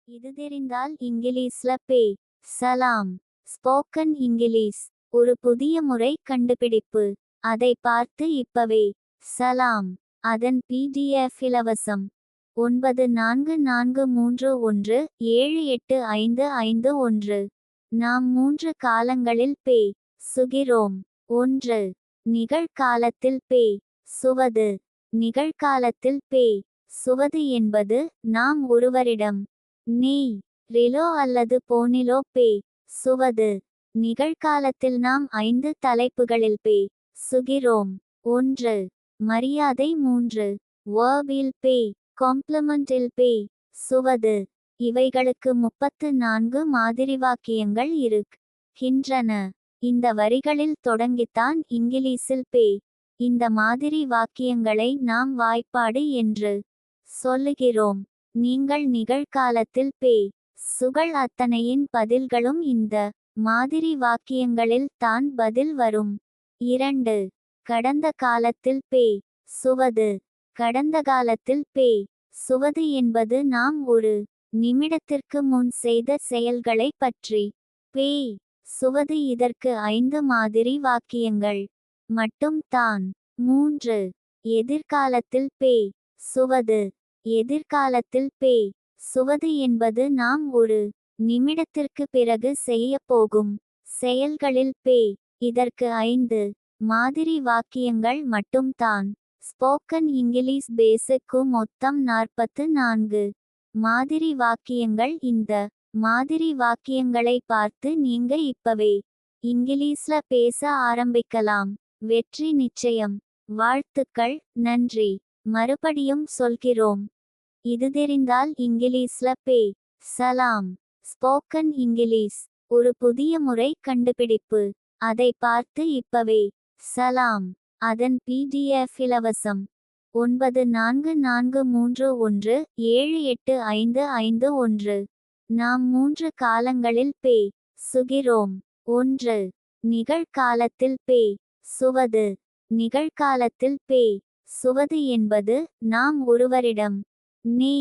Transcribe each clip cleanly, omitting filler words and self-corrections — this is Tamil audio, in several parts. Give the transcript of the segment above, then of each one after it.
இது தெரிந்தால் இங்கிலீஷ்ல பே. சலாம். Spoken English. ஒரு புதிய முறை கண்டுபிடிப்பு. அதை பார்த்து இப்பவே. சலாம். அதன் PDF இலவசம். 9443178551. நாம் 3 காலங்களில் பே. சுகிறோம். 1. நிகழ்காலத்தில் பே. சுவது. நிகழ்காலத்தில் பே. சுவது என்பது நாம் ஒருவரிடம் நீ ரிலோ அல்லது போனிலோ பே. சுவது. நிகழ்காலத்தில் நாம் 5 தலைப்புகளில் பே. சுகிறோம். 1. மரியாதை. 3. வேர்பில் பே. காம்ப்ளிமெண்டில் பே. சுவது. இவைகளுக்கு 34 மாதிரி வாக்கியங்கள் இருக்கின்றன. இந்த வரிகளில் தொடங்கித்தான் இங்கிலீஷில் பே. இந்த மாதிரி வாக்கியங்களை நாம் வாய்ப்பாடு என்று சொல்லுகிறோம். நீங்கள் நிகழ்காலத்தில் பே. சுகள் அத்தனையின் பதில்களும் இந்த மாதிரி வாக்கியங்களில் தான் பதில் வரும். 2. கடந்த காலத்தில் பே. சுவது. கடந்த காலத்தில் பே. சுவது என்பது நாம் ஒரு நிமிடத்திற்கு முன் செய்த செயல்களை பற்றி பே. சுவது. இதற்கு 5 மாதிரி வாக்கியங்கள் மட்டும் தான். 3. எதிர்காலத்தில் பே. சுவது. எதிர்காலத்தில் பே. சுவது என்பது நாம் ஒரு நிமிடத்திற்கு பிறகு செய்யப் போகும் செயல்களில் பே. இதற்கு 5 மாதிரி வாக்கியங்கள் மட்டும் தான். ஸ்போக்கன் இங்கிலீஷ் பேஸுக்கு மொத்தம் 44 மாதிரி வாக்கியங்கள். இந்த மாதிரி வாக்கியங்களை பார்த்து நீங்க இப்பவே இங்கிலீஷ்ல பேச ஆரம்பிக்கலாம். வெற்றி நிச்சயம். வாழ்த்துக்கள். நன்றி. மறுபடியும் சொல்கிறோம். இது தெரிந்தால் இங்கிலீஷ்ல பே. சலாம். Spoken English. ஒரு புதிய முறை கண்டுபிடிப்பு. அதை பார்த்து இப்பவே. சலாம். அதன் PDF இலவசம். 9443178551. நாம் 3 காலங்களில் பே. சுகிறோம். 1. நிகழ்காலத்தில் பே. சுவது. நிகழ்காலத்தில் பே. சுவது என்பது நாம் ஒருவரிடம் நீ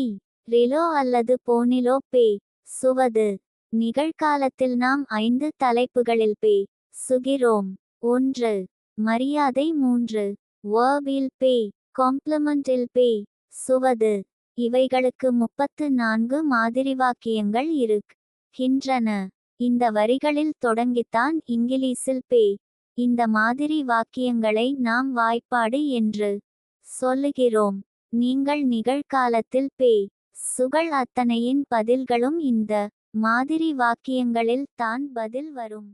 ரிலோ அல்லது போனிலோ பே. சுவது. நிகழ்காலத்தில் நாம் 5 தலைப்புகளில் பே. சுகிறோம். 1. மரியாதை. 3. வேர்பில் பே. காம்ப்ளிமெண்டில் பே. சுவது. இவைகளுக்கு 34 மாதிரி வாக்கியங்கள் இருக்கின்றன. இந்த வரிகளில் தொடங்கித்தான் இங்கிலீஷில் பே. இந்த மாதிரி வாக்கியங்களை நாம் வாய்ப்பாடு என்று சொல்லுகிறோம். நீங்கள் நிகழ்காலத்தில் பே. சுகள் அத்தனையின் பதில்களும் இந்த மாதிரி வாக்கியங்களில் தான் பதில் வரும்.